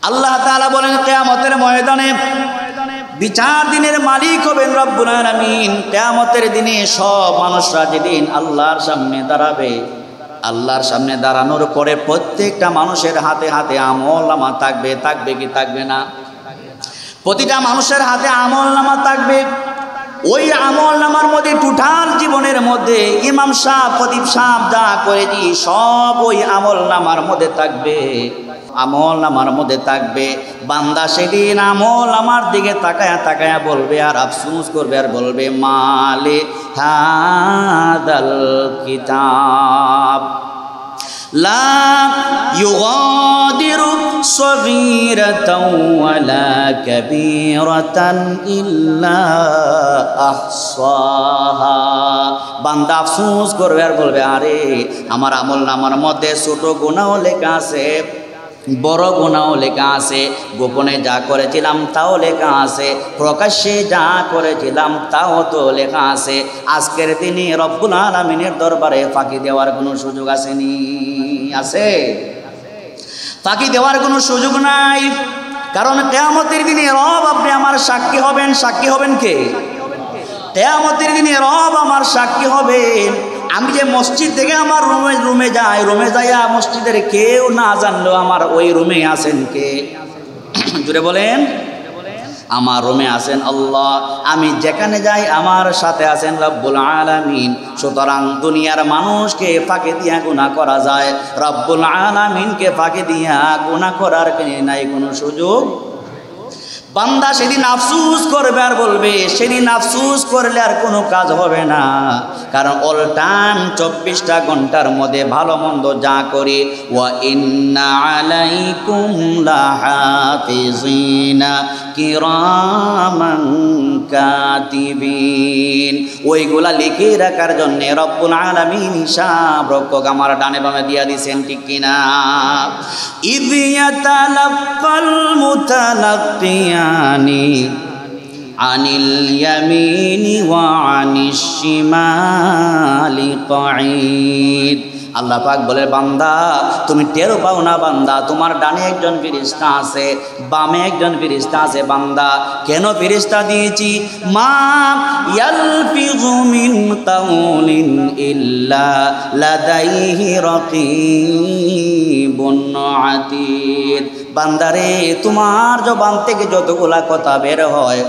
আল্লাহ তাআলা বলেন কিয়ামতের ময়দানে বিচার দিনের মালিক হবেন রব্বুল আলামিন। কিয়ামতের দিনে সব মানুষরা যেদিন আল্লাহর সামনে দাঁড়াবে, আল্লাহর সামনে দাঁড়ানোর পরে প্রত্যেকটা মানুষের হাতে হাতে আমলনামা থাকবে। থাকবে কি থাকবে না? প্রতিটা মানুষের হাতে আমলনামা থাকবে। ওই আমলনামার মধ্যে টোটাল জীবনের মধ্যে ইমাম সাহেব, খতিব সাহেব যা করেছি সব ওই আমলনামার মধ্যে থাকবে। আমলনামার মধ্যে থাকবে। বান্দা সেদিন আমলনামার দিকে তাকায়া তাকায়া বলবে আর আফসোস করবে আর বলবে মালে হাদাল কিতাব লা ইউগাদিরু সগীরাতাও ওয়ালা কাবীরাতান ইল্লা আহসাহা। বান্দা আফসোস করবে আর বলবে আরে আমার আমলনামার মধ্যে ছোট গুনাহও লেখা আছে, বড় গুনাহও লেখা আছে, গোপনে যা করেছিলাম তাও লেখা আছে, প্রকাশ্যে যা করেছিলাম তাও তো লেখা আছে। আজকের দিনে রব্বুল আলামিনের দরবারে ফাঁকি দেওয়ার কোনো সুযোগ আসেনি? আছে? ফাঁকি দেওয়ার কোনো সুযোগ নাই। কারণ কিয়ামতের দিনে রব আপনি আমার সাক্ষী হবেন। সাক্ষী হবেন কে? কিয়ামতের দিনে রব আমার সাক্ষী হবেন। আমি যে মসজিদ থেকে আমার রুমে যাই, রুমে যাইয়া মসজিদের কেউ না জানলেও আমার ওই রুমে আছেন কে? জুড়ে বলেন। আমার রুমে আছেন আল্লাহ। আমি যেখানে যাই আমার সাথে আছেন রব্বুল আলামিন। সুতরাং দুনিয়ার মানুষকে ফাঁকি দিয়া গুনাহ করা যায়, রব্বুল আলামিনকে ফাঁকি দিয়া গুনাহ করার নাই কোনো সুযোগ। বান্দা সেদিন আফসোস করবে আর বলবে, সেদিন আফসোস করলে আর কোনো কাজ হবে না। কারণ অল টাইম 24টা ঘন্টার মধ্যে ভালো মন্দ যা করি, ওয়া ইন্না আলাইকুম লাহাফিজিনা কিরামান কাতিবিন, ওইগুলা লিখে রাখার জন্য রব্বুল আলামিন হিসাব রক্ষক আমার ডানে বামে দিয়া দিয়েছেন, ঠিক কিনা? ইয ইয়াতালাক্কাল মুতালাক্কিয়ানি আনিল ইয়ামিনি ওয়া আনিশ শিমালি কাঈদ। আল্লাহ পাক বলে বান্দা তুমি টেরও পাও না বান্দা, তোমার ডানে একজন ফেরেশতা আছে, বামে একজন ফেরেশতা আছে। বান্দা কেন ফেরেশতা দিয়েছি? মা ইয়ালফিযু মিন কাউলিন ইল্লা লাদাইহি রাকীবুন আতীদ। বান্দারে তোমার জবান থেকে যতগুলা কথা বের হয়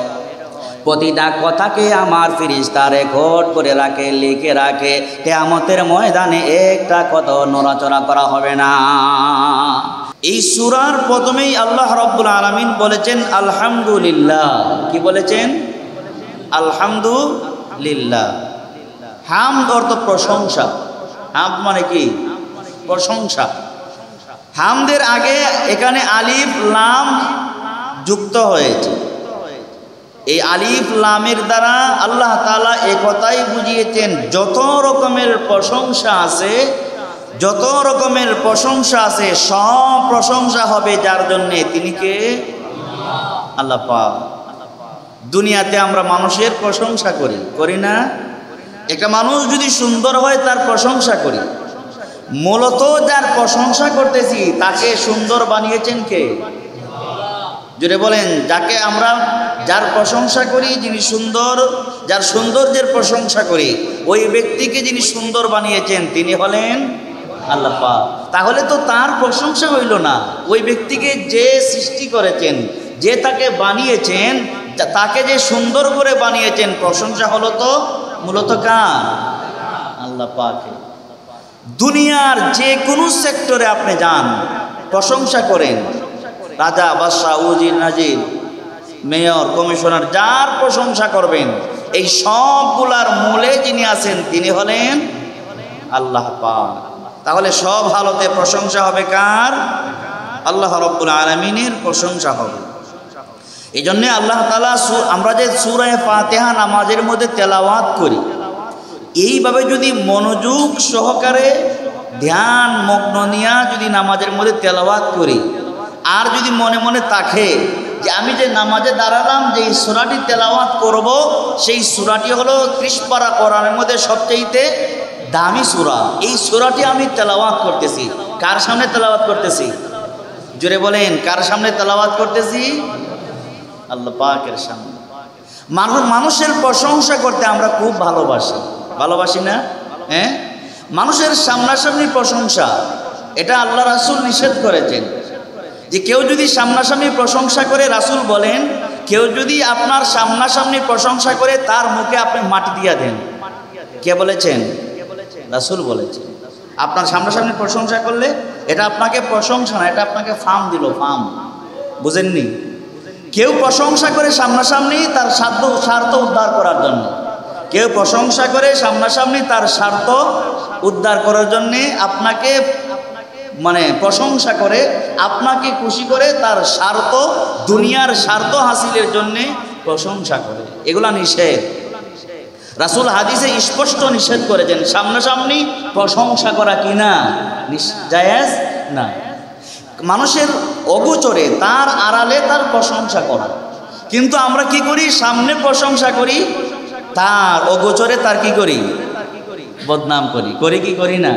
প্রতিটা কথাকে আমার ফেরেশতা রেকর্ড করে রাখে, লিখে রাখে। কিয়ামতের ময়দানে একটা কথা নড়াচড়া করা হবে না। এই সূরার প্রথমেই আল্লাহ রাব্বুল আলামিন বলেছেন আলহামদুলিল্লাহ। কি বলেছেন? আলহামদুলিল্লাহ। হামদ অর্থ প্রশংসা। হামদ মানে কি? প্রশংসা। হামদের আগে এখানে আলিফ লাম যুক্ত হয়েছে। এই আলিফ লামের দ্বারা আল্লাহ তাআলা একথাই বুঝিয়েছেন যত রকমের প্রশংসা আছে, যত রকমের প্রশংসা আছে সব প্রশংসা হবে যার জন্যে, তিনি কে? আল্লাহ পাক। দুনিয়াতে আমরা মানুষের প্রশংসা করি, করি না? একটা মানুষ যদি সুন্দর হয় তার প্রশংসা করি। মূলত যার প্রশংসা করতেছি তাকে সুন্দর বানিয়েছেন কে? জুড়ে বলেন। যাকে আমরা যার প্রশংসা করি, যিনি সুন্দর, যার সৌন্দর্যের প্রশংসা করি, ওই ব্যক্তিকে যিনি সুন্দর বানিয়েছেন তিনি হলেন আল্লাহ পাক। তাহলে তো তার প্রশংসা হইল না, ওই ব্যক্তিকে যে সৃষ্টি করেছেন, যে তাকে বানিয়েছেন, তাকে যে সুন্দর করে বানিয়েছেন, প্রশংসা হলো তো মূলত কার? আল্লাহ পাকের। দুনিয়ার যে কোনো সেক্টরে আপনি যান প্রশংসা করেন, রাজা, বাদশা, উজির, নাজির, মেয়র, কমিশনার, যার প্রশংসা করবেন, এই সবগুলার মূলে যিনি আছেন তিনি হলেন আল্লাহ পাক। তাহলে সব হালতে প্রশংসা হবে কার? আল্লাহ রাব্বুল আলামিনের প্রশংসা হবে। এই জন্যে আল্লাহ তাআলা আমরা যে সূরা ফাতিহা নামাজের মধ্যে তেলাওয়াত করি, এইভাবে যদি মনোযোগ সহকারে ধ্যান মগ্ন নিয়া যদি নামাজের মধ্যে তেলাওয়াত করি, আর যদি মনে মনে থাকে যে আমি যে নামাজে দাঁড়ালাম, যে এই সূরাটি তেলাওয়াত করব, সেই সূরাটি হলো 30 পারা কোরআনের মধ্যে সবচেয়ে দামি সূরা, এই সূরাটি আমি তেলাওয়াত করতেছি। কার সামনে তেলাওয়াত করতেছি? জোরে বলেন, কার সামনে তেলাওয়াত করতেছি? আল্লাহ পাকের সামনে। মানুষের প্রশংসা করতে আমরা খুব ভালোবাসি না? হ্যাঁ, মানুষের সামনাসামনি প্রশংসা, এটা আল্লাহ রাসূল নিষেধ করেছেন যে কেউ যদি সামনাসামনি প্রশংসা করে, রাসূল বলেন কেউ যদি আপনার সামনাসামনি প্রশংসা করে তার মুখে আপনি মাটি দিয়া দেন। কে বলেছেন? রাসূল বলেছেন। আপনার সামনাসামনি প্রশংসা করলে এটা আপনাকে প্রশংসা না, এটা আপনাকে ফার্ম দিল, ফার্ম। বুঝেননি? কেউ প্রশংসা করে সামনাসামনি তার স্বার্থ উদ্ধার করার জন্য, কেউ প্রশংসা করে সামনাসামনি তার স্বার্থ উদ্ধার করার জন্যে আপনাকে প্রশংসা করে, আপনাকে খুশি করে, তার স্বার্থ, দুনিয়ার স্বার্থ হাসিলের জন্যে প্রশংসা করে। এগুলা নিষেধ। রাসূল হাদিসে স্পষ্ট নিষেধ করেছেন সামনাসামনি প্রশংসা করা কিনা জায়েজ না। মানুষের অগোচরে, তার আড়ালে তার প্রশংসা করা। কিন্তু আমরা কি করি? সামনে প্রশংসা করি, তার অগোচরে তার কি করি? বদনাম করি কি করি না?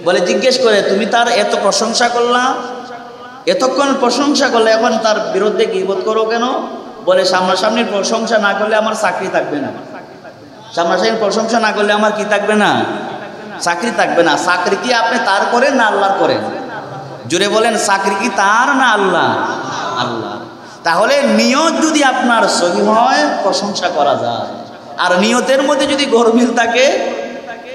বলে জিজ্ঞেস করে, তুমি তার এত প্রশংসা করলা, এতক্ষণ প্রশংসা করলে, এখন তার বিরুদ্ধে গীবত করো কেন? বলে সামনাসামনি প্রশংসা না করলে আমার চাকরি থাকবে না। সামনাসামনি প্রশংসা না করলে আমার কি থাকবে না? চাকরি থাকবে না। চাকরি কি আপনি তার করেন না আল্লাহর করেন? জোরে বলেন, চাকরি কি তার না আল্লাহ? আল্লাহ। তাহলে নিয়ত যদি আপনার সহি হয়, প্রশংসা করা যায়। আর নিয়তের মধ্যে যদি গরমিল থাকে,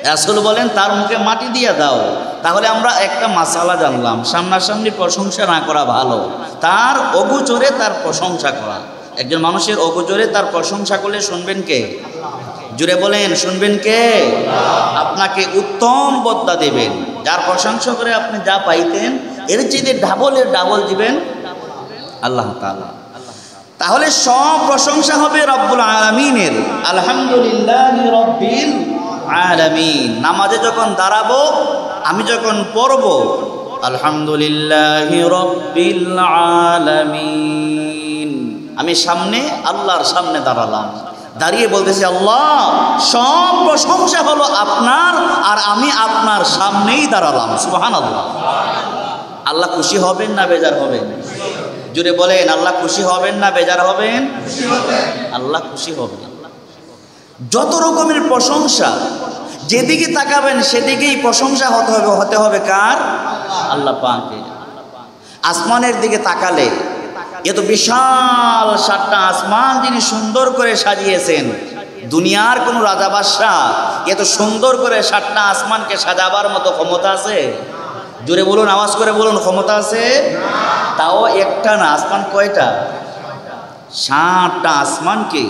রাসূল বলেন তার মুখে মাটি দিয়ে দাও। তাহলে আমরা একটা মাসালা জানলাম, সামনাসামনি প্রশংসা না করা ভালো, তার অগোচরে তার প্রশংসা করা। একজন মানুষের অগোচরে তার প্রশংসা করলে শুনবেন কে? জুড়ে বলেন, শুনবেন কে? আপনাকে উত্তম বদলা দেবেন। যার প্রশংসা করে আপনি যা পাইতেন এর চেয়ে ডাবল দিবেন আল্লাহ তাআলা। তাহলে সব প্রশংসা হবে রব্বুল আলামিনের। আলহামদুলিল্লাহি রব্বিল আলামিন। নামাজে যখন দাঁড়াবো, আমি যখন পড়ব, আলহামদুলিল্লাহি রব্বিল আলামিন, আমি সামনে আল্লাহর সামনে দাঁড়ালাম, দাঁড়িয়ে বলতেছি আল্লাহ সব প্রশংসা হলো আপনার, আর আমি আপনার সামনেই দাঁড়ালাম। সুবহানাল্লাহ। আল্লাহ খুশি হবেন না বেজার হবেন? জুড়ে বলেন, আল্লাহ খুশি হবেন না বেজার হবেন? আল্লাহ খুশি হবেন। যত রকমের প্রশংসা, যেদিকে তাকাবেন সেদিকেই প্রশংসা হতে হবে কার? আল্লাহ পাকের। আসমানের দিকে তাকালে, এত বিশাল 7টা আসমান যিনি সুন্দর করে সাজিয়েছেন, দুনিয়ার কোন রাজা বাদশাহ এত সুন্দর করে 7টা আসমানকে সাজাবার মতো ক্ষমতা আছে? জোরে বলুন, আওয়াজ করে বলুন, ক্ষমতা আছে? তাও একটা না, আসমান কয়টা? 7টা আসমানকে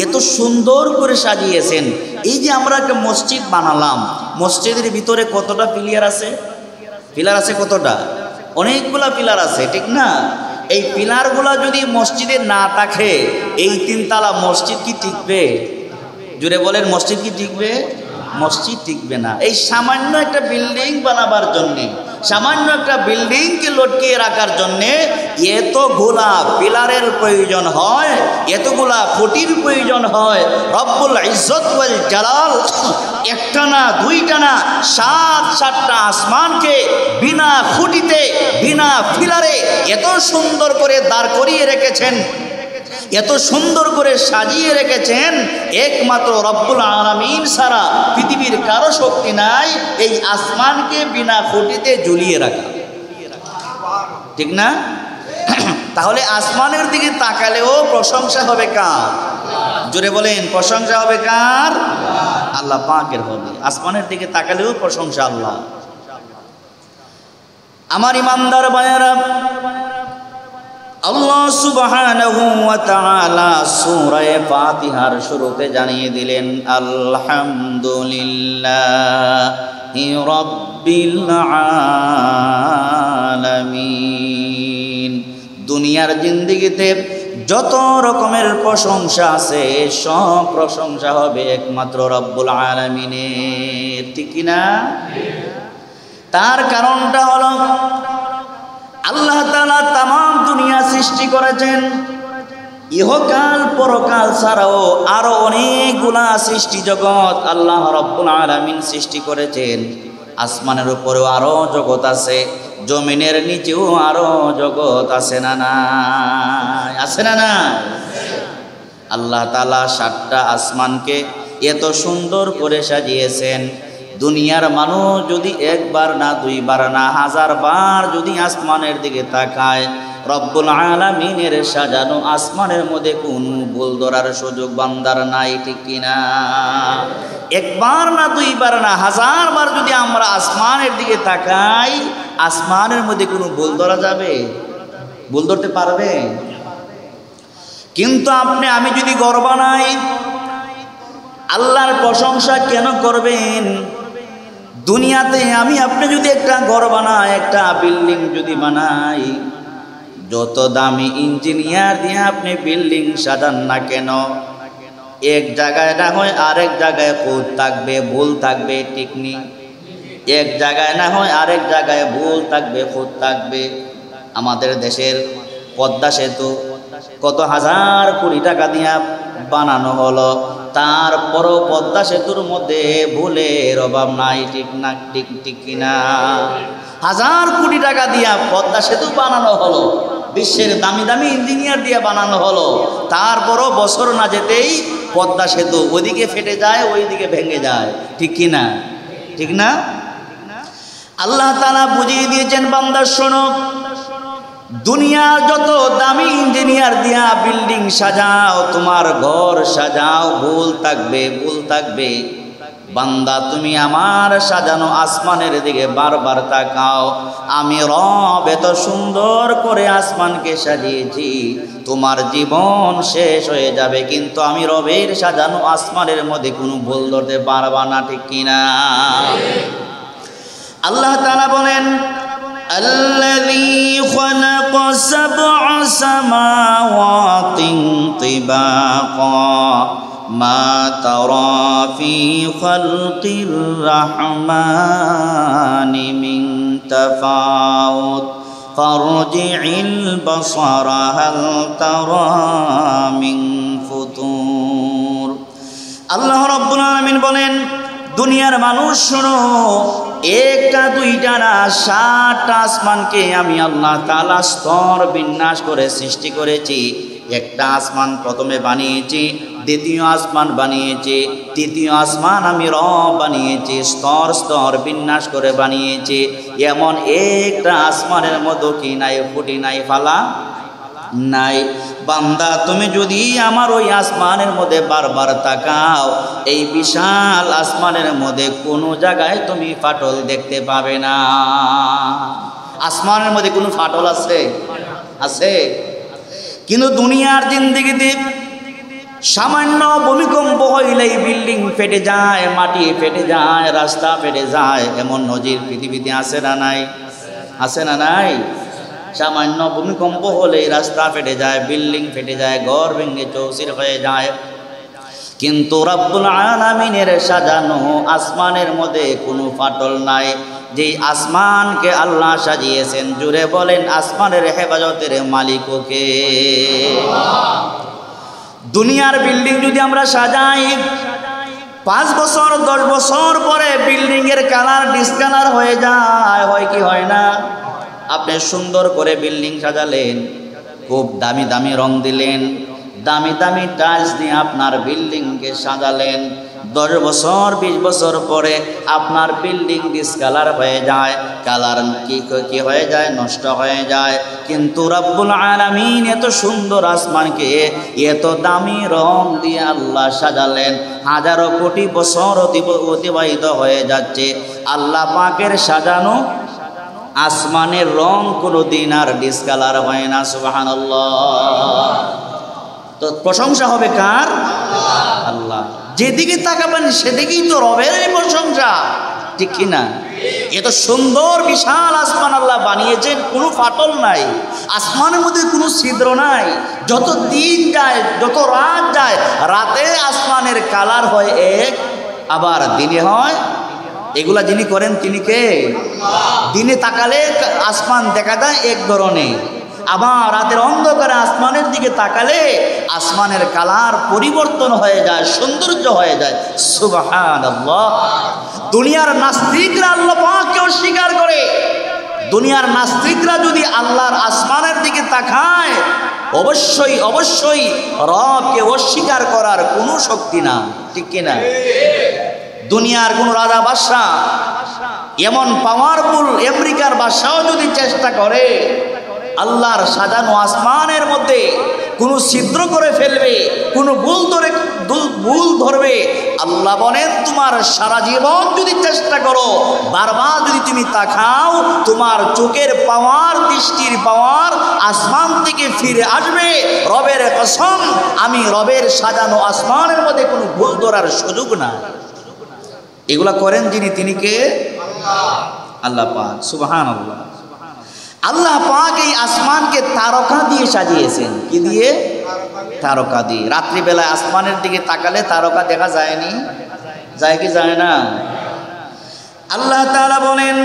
এত সুন্দর করে সাজিয়েছেন। এই যে আমরা একটা মসজিদ বানালাম, মসজিদের ভিতরে কতটা পিলার আছে? পিলার আছে কতটা? অনেকগুলা পিলার আছে, ঠিক না? এই পিলারগুলা যদি মসজিদে না থাকে, এই 3 তলা মসজিদ কি টিকবে? জুড়ে বলেন, মসজিদ কি টিকবে? মসজিদ টিকবে না। এই সামান্য একটা বিল্ডিং বানাবার জন্যে, সামান্য একটা বিল্ডিংকে লটকিয়ে রাখার জন্যে এতগুলা পিলারের প্রয়োজন হয়, এতগুলা খুঁটির প্রয়োজন হয়। রব্বুল ইজ্জত ওয়াল জালাল একটা না, দুইটা না, 7টা আসমানকে বিনা খুঁটিতে, বিনা পিলারে এত সুন্দর করে দাঁড় করিয়ে রেখেছেন, এত সুন্দর করে সাজিয়ে রেখেছেন। একমাত্র রব্বুল আলামিন ছাড়া পৃথিবীর কারো শক্তি নাই এই আসমানকে বিনা খুঁটিতে ঝুলিয়ে রাখা, ঠিক না? তাহলে আসমানের দিকে তাকালেও প্রশংসা হবে কার? জোরে বলেন, প্রশংসা হবে কার? আল্লাহ পাকের হবে। আসমানের দিকে তাকালেও প্রশংসা আল্লাহ। আমার ইমানদার ভাইয়েরা, আল্লাহ সুবহানাহু ওয়া তাআলা সূরা ফাতিহার শুরুতে জানিয়ে দিলেন আলহামদুলিল্লাহি রাব্বিল আলামিন। দুনিয়ার জিন্দেগিতে যত রকমের প্রশংসা আছে, সব প্রশংসা হবে একমাত্র রব্বুল আলামিনের, ঠিক না? তার কারণটা হলো আল্লাহ তাআলা তাম দুনিয়া সৃষ্টি করেছেন, ইহকাল পরকাল ছাড়াও আরো অনেকগুলা সৃষ্টি জগৎ আল্লাহ রব্বুল আলামিন সৃষ্টি করেছেন। আসমানের উপরেও আরো জগৎ আছে, জমিনের নিচেও আরো জগৎ আছে না নাই? আছে না না? আল্লাহ তাআলা 7টা আসমানকে এত সুন্দর করে সাজিয়েছেন। দুনিয়ার মানুষ যদি একবার না, দুইবার না, 1000 বার যদি আসমানের দিকে তাকায়, রব্বুল আলামিনের সাজানো আসমানের মধ্যে কোনো ভুল ধরার সুযোগ বান্দার নাই, ঠিক কিনা? একবার না, দুইবার না, 1000 বার যদি আমরা আসমানের দিকে তাকাই, আসমানের মধ্যে কোনো ভুল ধরা যাবে? ভুল ধরতে পারবে? কিন্তু আপনি আমি যদি ঘর বানাই, আল্লাহর প্রশংসা কেন করবেন? দুনিয়াতে আমি আপনি যদি একটা ঘর বানাই, একটা বিল্ডিং যদি বানাই, যত দামি ইঞ্জিনিয়ার দিয়ে আপনি বিল্ডিং সাজান না কেন, এক জায়গায় না হয় আরেক জায়গায় খুঁত থাকবে, ভুল থাকবে, ঠিক নেই? এক জায়গায় না হয় আরেক জায়গায় ভুল থাকবে, খুঁত থাকবে। আমাদের দেশের পদ্মা সেতু কত হাজার কোটি টাকা দিয়ে বানানো হলো, তারপরও পদ্মা সেতুর মধ্যে ভুলের অভাব নাই, ঠিক না? ঠিক কিনা? 1000 কোটি টাকা দিয়া পদ্মা সেতু বানানো হলো, বিশ্বের দামি দামি ইঞ্জিনিয়ার দিয়ে বানানো হলো, তারপরও বছর না যেতেই পদ্মা সেতু ওইদিকে ফেটে যায়, ওইদিকে ভেঙে যায়, ঠিক কিনা? ঠিক না? আল্লাহ তাআলা বুঝিয়ে দিয়েছেন, বান্দা শোনো, দুনিয়ার যত দামি ইঞ্জিনিয়ার দিয়া বিল্ডিং সাজাও, তোমার ঘর সাজাও, ভুল থাকবে, ভুল থাকবে। বান্দা তুমি আমার সাজানো আসমানের দিকে বারবার তাকাও। আমি রব এত সুন্দর করে আসমানকে সাজিয়েছি, তোমার জীবন শেষ হয়ে যাবে, কিন্তু আমি রবের সাজানো আসমানের মধ্যে কোনো ভুল ধরতে পারবা না, ঠিক কিনা? আল্লাহ তাআলা বলেন, الذي خلق 7 سماوات طباقا ما ترى في خلق الرحمن من تفاوت فارجع البصر هل ترى من فطور। আল্লাহ রাব্বুল আলামিন বলেন, দুনিয়ার মানুষ শোনো, একটা দুইটা না, 7টা আসমানকে আমি আল্লাহ তাআলা স্তর বিন্যাস করে সৃষ্টি করেছি। একটা আসমান প্রথমে বানিয়েছি, দ্বিতীয় আসমান বানিয়েছি, তৃতীয় আসমান আমি রব বানিয়েছি, স্তর স্তর বিন্যাস করে বানিয়েছি। এমন একটা আসমানের মতো কি নাই, ফুটি নাই, ফালা নাই। বান্দা তুমি যদি আমার ওই আসমানের মধ্যে বারবার তাকাও, এই বিশাল আসমানের মধ্যে কোনো জায়গায় তুমি ফাটল দেখতে পাবে না। আসমানের মধ্যে কোনো ফাটল আছে? আছে। কিন্তু দুনিয়ার জিন্দেগিতে সামান্য ভূমিকম্প হইলেই বিল্ডিং ফেটে যায়, মাটি ফেটে যায়, রাস্তা ফেটে যায়। এমন নজির পৃথিবীতে আছে না নাই? আছে না নাই? সামান্য ভূমিকম্প হলে রাস্তা ফেটে যায়, বিল্ডিং ফেটে যায়, ঘর ভেঙে চৌচির হয়ে যায়। কিন্তু রব্বুল আলামিনের সাজানো আসমানের মধ্যে কোনো ফাটল নাই। যে আসমানকে আল্লাহ সাজিয়েছেন, জুড়ে বলেন আসমানের হেফাজতের মালিক কে? দুনিয়ার বিল্ডিং যদি আমরা সাজাই, 5 বছর 10 বছর পরে বিল্ডিং এর কালার ডিসকালার হয়ে যায়, হয় কি হয় না? আপনি সুন্দর করে বিল্ডিং সাজালেন, খুব দামি দামি রং দিলেন, দামি দামি টাইলস দিয়ে আপনার বিল্ডিংকে সাজালেন, 10 বছর 20 বছর পরে আপনার বিল্ডিং ডিসকালার হয়ে যায়, কালার কি হয়ে যায়? নষ্ট হয়ে যায়। কিন্তু রব্বুল আলামিন এত সুন্দর আসমানকে এত দামি রং দিয়ে আল্লাহ সাজালেন, হাজারো কোটি বছর অতিবাহিত হয়ে যাচ্ছে, আল্লাহ পাকের সাজানো আসমানের রং কোনোদিন আর ডিসকালার হয় না। সুবহানাল্লাহ। তো প্রশংসা হবে কার? আল্লাহ। যেদিকে তাকাবেন সেদিকেই তো রবের প্রশংসা, ঠিক কিনা? এত সুন্দর বিশাল আসমান আল্লাহ বানিয়েছেন, কোনো ফাটল নাই, আসমানের মধ্যে কোনো ছিদ্র নাই। যত দিন যায়, যত রাত যায়, রাতে আসমানের কালার হয় এক, আবার দিনে হয়। এগুলা যিনি করেন তিনি কে? দিনে তাকালে আসমান দেখা যায় এক ধরনের, আবার রাতের অন্ধকারে আসমানের দিকে তাকালে আসমানের কালার পরিবর্তন হয়ে যায়, সৌন্দর্য হয়ে যায়। সুবহানাল্লাহ। দুনিয়ার নাস্তিকরা আল্লাহ পাককে অস্বীকার করে, দুনিয়ার নাস্তিকরা যদি আল্লাহর আসমানের দিকে তাকায়, অবশ্যই অবশ্যই রবকে অস্বীকার করার কোনো শক্তি না, ঠিক কিনা? দুনিয়ার কোন রাজা বাদশা, এমন পাওয়ারফুল আমেরিকার বাদশাও যদি চেষ্টা করে আল্লাহর সাজানো আসমানের মধ্যে কোনো ছিদ্র করে ফেলবে, কোনো ভুল ধরবে, আল্লাহ বলেন তোমার সারা জীবন যদি চেষ্টা করো, বারবার যদি তুমি তাকাও, তোমার চোখের পাওয়ার, দৃষ্টির পাওয়ার আসমান থেকে ফিরে আসবে। রবের কসম, আমি রবের সাজানো আসমানের মধ্যে কোনো ভুল ধরার সুযোগ না। এগুলা করেন যিনি, তিনি কে? আল্লাহ পাক, সুবহানাল্লাহ। আল্লাহ পাক এই আসমানকে তারকা দিয়ে সাজিয়েছেন। কি দিয়ে? তারকা দিয়ে। রাত্রিবেলায় আসমানের দিকে তাকালে তারকা দেখা যায়নি? যায় কি যায় না? আল্লাহ তাআলা বলেন,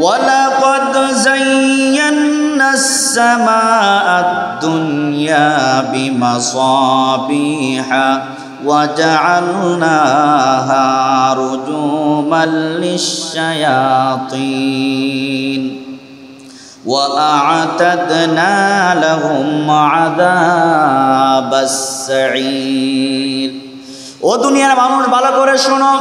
ওয়ালাকাদ যায়্যানাস সামাআদ দুনিয়া বিমাসাবিহা وجعلناها رجوما للشياطين وأعتدنا لهم عذاب السعير। ও দুনিয়ার মানুষ ভালো করে শোনো,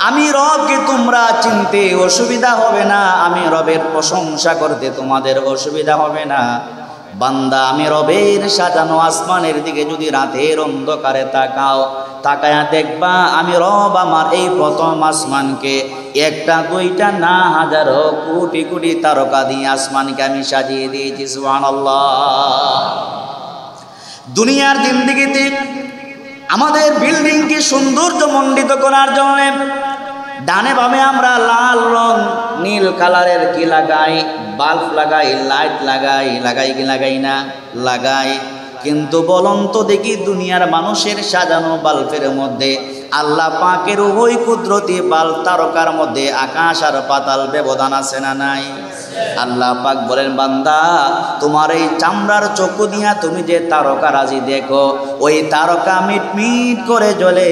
আমি রবকে তোমরা চিনতে অসুবিধা হবে না, আমি রবের প্রশংসা করতে তোমাদের অসুবিধা হবে না। বান্দা, আমি রবের সাজানো আসমানের দিকে যদি রাতের অন্ধকারে তাকায়া দেখবা, আমি রব আমার এই প্রথম আসমানকে একটা দুইটা না হাজারো কোটি কোটি তারকা দিয়ে আসমানকে আমি সাজিয়ে দিয়েছি। সুবহানাল্লাহ। দুনিয়ার জিন্দেগিতে আমাদের বিল্ডিংকে সৌন্দর্য মণ্ডিত করার জন্য ডানে বামে আমরা লাল রং, নীল কালারের কি লাগাই, বাল্ব লাগাই, লাইট লাগাই কি লাগাই না? লাগাই। কিন্তু বলুন তো দেখি, দুনিয়ার মানুষের সাজানো বাল্বের মধ্যে আল্লাহ পাকের ওই কুদরতি বাল্ব তারকার মধ্যে আকাশ আর পাতাল ব্যবধান আছে না নাই? আল্লাহ পাক বলেন, বান্দা, তোমার এই চামড়ার চক্ষু দিয়া তুমি যে তারকা রাজি দেখো, ওই তারকা মিটমিট করে জ্বলে।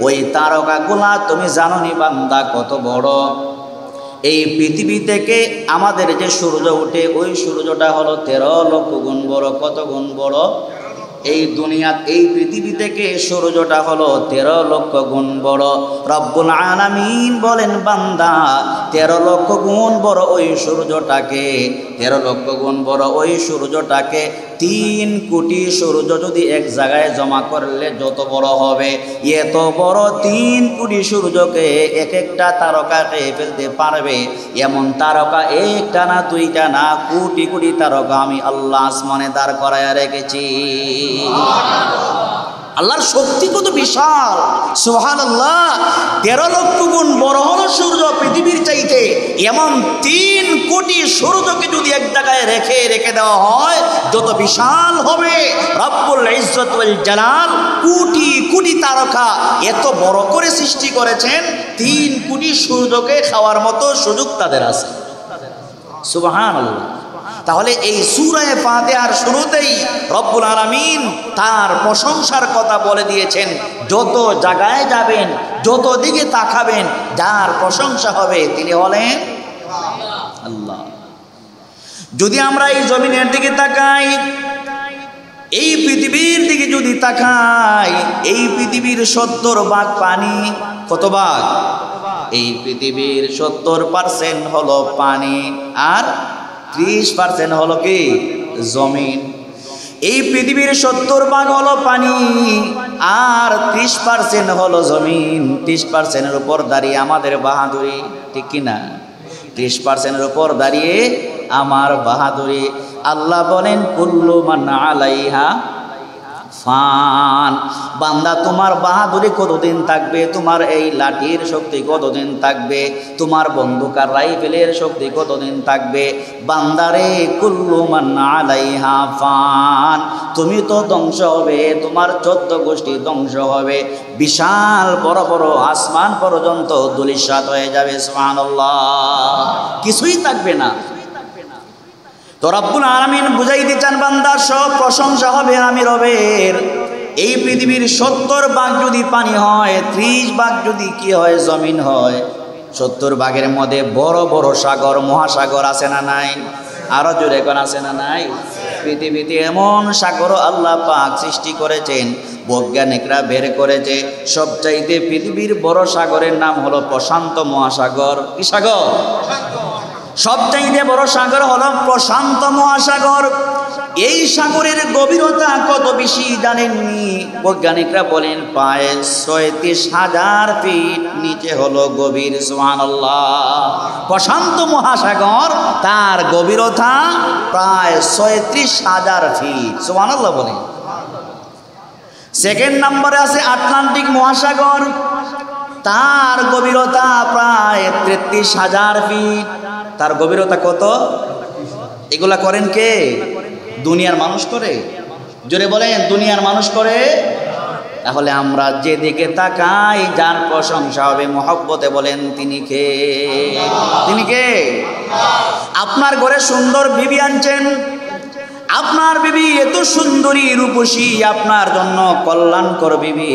ওই তারকাগুলা তুমি জানো নি বান্দা কত বড়? এই পৃথিবী থেকে আমাদের যে সূর্য ওঠে, ওই সূর্যটা হলো 13 লক্ষ গুণ বড়। কত গুণ বড়? এই দুনিয়া, এই পৃথিবী থেকে সূর্যটা হলো 13 লক্ষ গুণ বড়। রব্বুল আলামিন বলেন, বান্দা, 13 লক্ষ গুণ বড় ওই সূর্যটাকে, 13 লক্ষ গুণ বড় ওই সূর্যটাকে 3 কোটি সূর্য যদি এক জায়গায় জমা করলে যত বড় হবে, এত বড় 3 কোটি সূর্যকে এক একটা তারকাকে ফেলতে পারবে এমন তারকা একটা না, দুইটা না, কোটি কোটি তারকা আমি আল্লাহ আসমানে দাঁড় করায় রেখেছি। আল্লাহর শক্তি কত বিশাল! সুবহানাল্লাহ। 13 লক্ষ গুণ বড় হলো সূর্য পৃথিবীর চাইতে। এমন 3 কোটি সূর্যকে যদি এক জায়গায় রেখে দেওয়া হয়, যত বিশাল হবে। রব্বুল ইজ্জত ওয়াল জালাল কোটি কোটি তারকা এত বড় করে সৃষ্টি করেছেন, 3 কোটি সূর্যকে খাওয়ার মতো সুযোগ তাদের আছে। সুবহানাল্লাহ। তাহলে এই সূরা ফাতিহার শুরুতেই রব্বুল আলামিন তার প্রশংসার কথা বলে দিয়েছেন। যত জায়গায় যাবেন, যত দিকে তাকাবেন, যার প্রশংসা হবে তিনি হলেন আল্লাহ। যদি আমরা এই জমিনের দিকে তাকাই, এই পৃথিবীর দিকে যদি তাকাই, এই পৃথিবীর 70 ভাগ পানি। কত ভাগ? এই পৃথিবীর 70% হলো পানি, আর 30% হলো কি? জমিন। এই পৃথিবীর 70 ভাগ হলো পানি, আর 30% হলো জমিন। 30%-এর উপর দাঁড়িয়ে আমাদের বাহাদুরি, ঠিক কিনা? 30%-এর উপর দাঁড়িয়ে আমার বাহাদুরি। আল্লাহ বলেন, কুল্লু মান আলাইহা ফান। বান্দা, তোমার বাহাদুরি কতদিন থাকবে? তোমার এই লাঠির শক্তি কতদিন থাকবে? তোমার বন্দুকার রাইফেলের শক্তি কতদিন থাকবে? বান্দারে, কুল্লু মান আলাইহা ফান। তুমি তো ধ্বংস হবে, তোমার 14 গোষ্ঠী ধ্বংস হবে। বিশাল বড় বড় আসমান পর্যন্ত ধূলিসাৎ হয়ে যাবে। সুবহানাল্লাহ। কিছুই থাকবে না। তো রব্বুল আলামিন বুঝাইতে চান, বান্দা, সব প্রশংসা হবে আমি রবের। এই পৃথিবীর 70 ভাগ যদি পানি হয়, 30 ভাগ যদি কি হয়? জমিন হয়। 70 ভাগের মধ্যে বড় বড় সাগর মহাসাগর আছে না নাই? আরো জোরে কোন আছে না নাই? পৃথিবীতে এমন সাগর আল্লাহ পাক সৃষ্টি করেছেন, বৈজ্ঞানিকরা বের করেছে সবচাইতে পৃথিবীর বড় সাগরের নাম হলো প্রশান্ত মহাসাগর। কি সাগর? সবচাইতে বড় সাগর হলো প্রশান্ত মহাসাগর। এই সাগরের গভীরতা কত বেশি জানেননি? বৈজ্ঞানিকরা বলেন প্রায় ৩৬,০০০ ফিট নিচে হলো গভীর। সুবহানাল্লাহ। প্রশান্ত মহাসাগর তার গভীরতা প্রায় ৩৬,০০০ ফিট। সুবহানাল্লাহ বলেন। সেকেন্ড নম্বরে আছে আটলান্টিক মহাসাগর, তার গভীরতা প্রায় ৩৩,০০০ ফিট। তার গভীরতা কত? এগুলা করেন কে? দুনিয়ার মানুষ করে। জোরে বলেন, দুনিয়ার মানুষ করে। তাহলে আমরা যেদিকে তাকাই যার প্রশংসা হবে মহব্বতে বলেন তিনি কে? তিনি কে? আপনার ঘরে সুন্দর বিবি আনছেন, আপনার বিবি এত সুন্দরী রূপসী, আপনার জন্য কল্যাণকর বিবি,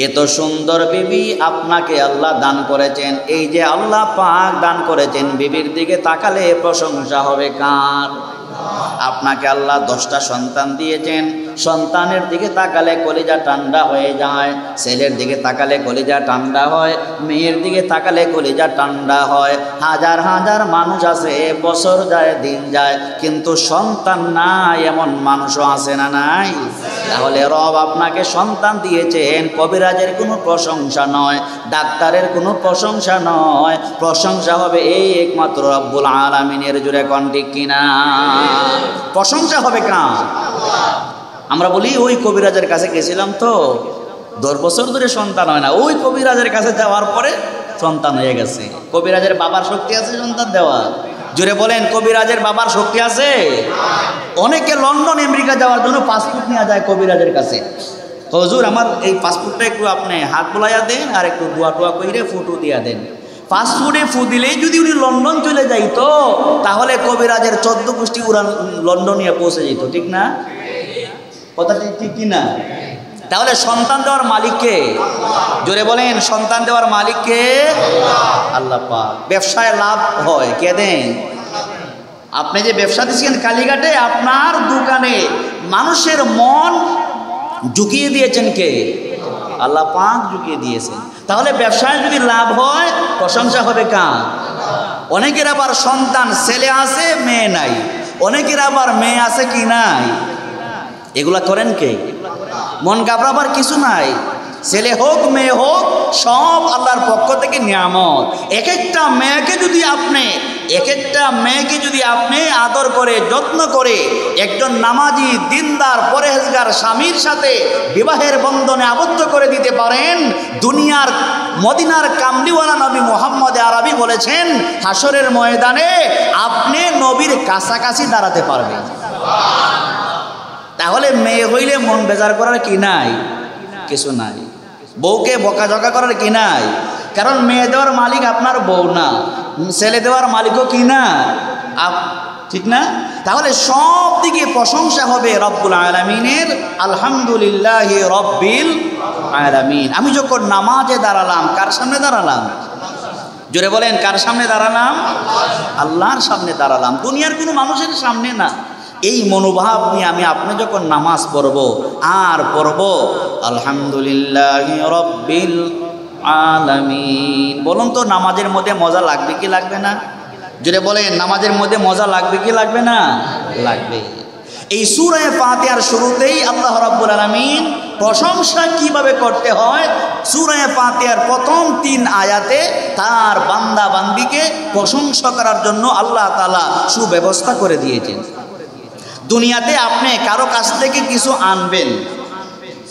এত সুন্দর বিবি আপনাকে আল্লাহ দান করেছেন। এই যে আল্লাহ পাক দান করেছেন, বিবির দিকে তাকালে প্রশংসা হবে কার? আপনাকে আল্লাহ 10টা সন্তান দিয়েছেন, সন্তানের দিকে তাকালে কলিজা ঠান্ডা হয়ে যায়। ছেলের দিকে তাকালে কলিজা ঠান্ডা হয়, মেয়ের দিকে তাকালে কলিজা ঠান্ডা হয়। হাজার হাজার মানুষ আছে, বছর যায় দিন যায়, কিন্তু সন্তান নাই এমন মানুষও আছে না নাই? তাহলে রব আপনাকে সন্তান দিয়েছেন, কবিরাজের কোনো প্রশংসা নয়, ডাক্তারের কোনো প্রশংসা নয়, প্রশংসা হবে এই একমাত্র রব্বুল আলামিনের। জুড়ে কোন ঠিক কিনা? প্রশংসা হবে কার? আমরা বলি ওই কবিরাজের কাছে গেছিলাম তো 10 বছর ধরে সন্তান হয় না, ওই কবিরাজের কাছে যাওয়ার পরে সন্তান হয়ে গেছে। কবিরাজের বাবার শক্তি আছে সন্তান দেওয়া? জোরে বলেন, কবিরাজের বাবার শক্তি আছে? অনেকে লন্ডন আমেরিকা যাওয়ার জন্য পাসপোর্ট নিয়ে যায় কবিরাজের কাছে। হুজুর আমার এই পাসপোর্টটা একটু আপনি হাত বোলাইয়া দেন আর একটু দোয়া টোয়া কইরে ফটো দিয়া দেন। পাসপোর্টে ফু দিলেই যদি উনি লন্ডন চলে যাইতো, তাহলে কবিরাজের 14 গোষ্ঠী উড়ান লন্ডনে পৌঁছে যেত। ঠিক না? কথাটি ঠিক কিনা? তাহলে সন্তান দেওয়ার মালিক কে? জোরে বলেন, সন্তান দেওয়ার মালিক কে? আল্লাহ পাক। ব্যবসায় লাভ হয় কে দেন? আপনি যে ব্যবসা দিচ্ছেন কালীঘাটে, আপনার দোকানে মানুষের মন ঝুঁকিয়ে দিয়েছেন কে? আল্লাহ পাক ঝুঁকিয়ে দিয়েছেন। তাহলে ব্যবসায় যদি লাভ হয় প্রশংসা হবে কার? অনেকের আবার সন্তান ছেলে আছে মেয়ে নাই, অনেকের আবার মেয়ে আছে কি নাই, এগুলা করেন কে? মন ঘাবড়াবার কিছু নাই, ছেলে হোক মেয়ে হোক সব আল্লাহর পক্ষ থেকে নিয়ামত। এক একটা মেয়েকে যদি আপনি আদর করে যত্ন করে একজন নামাজি দিনদার পরেহেজগার স্বামীর সাথে বিবাহের বন্ধনে আবদ্ধ করে দিতে পারেন, দুনিয়ার মদিনার কামলিওয়ালা নবী মুহাম্মদ আরবি বলেছেন হাসরের ময়দানে আপনি নবীর কাছাকাছি দাঁড়াতে পারবেন। তাহলে মেয়ে হইলে মন বেজার করার কি নাই? কিছু নাই। বউকে বকাঝকা করার কি নাই? কারণ মেয়ে দেওয়ার মালিক আপনার বউ না, ছেলে দেওয়ার মালিকও কি না? ঠিক না? তাহলে সব দিকে প্রশংসা হবে রব্বুল আলামিনের। আলহামদুলিল্লাহি রব্বিল আলামিন। আমি যখন নামাজে দাঁড়ালাম, কার সামনে দাঁড়ালাম? জোরে বলেন, কার সামনে দাঁড়ালাম? আল্লাহর সামনে দাঁড়ালাম, দুনিয়ার কোনো মানুষের সামনে না। এই মনোভাব নিয়ে আপনি যখন নামাজ পড়ব আর পড়ব আলহামদুলিল্লাহি রব্বিল আলামিন, বলুন তো নামাজের মধ্যে মজা লাগবে কি লাগবে না? যদি বলেন নামাজের মধ্যে মজা লাগবে কি লাগবে না? লাগবে। এই সূরা ফাতিহার শুরুতেই আল্লাহ রাব্বুল আলামিন প্রশংসা কিভাবে করতে হয় সূরা ফাতিহার প্রথম 3 আয়াতে তার বান্দা বান্দিকে প্রশংসা করার জন্য আল্লাহ তাআলা সুব্যবস্থা করে দিয়েছেন। দুনিয়াতে আপনি কারো কাছ থেকে কিছু আনবেন,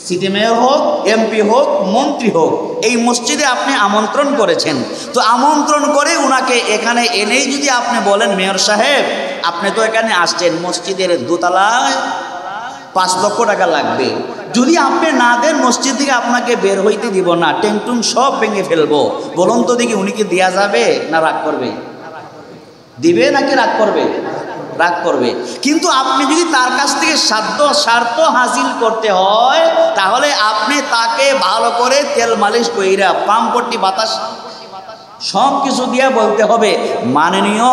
সিটি মেয়র হোক, এমপি হোক, মন্ত্রী হোক, এই মসজিদে আপনি আমন্ত্রণ করেছেন, তো আমন্ত্রণ করে উনাকে এখানে এনেই যদি আপনি বলেন মেয়র সাহেব আপনি তো এখানে আসছেন, মসজিদের দোতলায় 5 লক্ষ টাকা লাগবে, যদি আপনি না দেন মসজিদ থেকে আপনাকে বের হইতে দিব না, টেন্টুন সব ভেঙে ফেলবো, বলুন তো দেখি উনি কি দেয়া যাবে না রাগ করবে? দিবে নাকি রাগ করবে? রাগ করবে। কিন্তু আপনি যদি তার কাছ থেকে স্বার্থ হাসিল করতে হয় তাহলে আপনি তাকে ভালো করে তেল মালিশ কইরা পাম্পট্টি বাতাস সব কিছু দিয়ে বলতে হবে, মাননীয়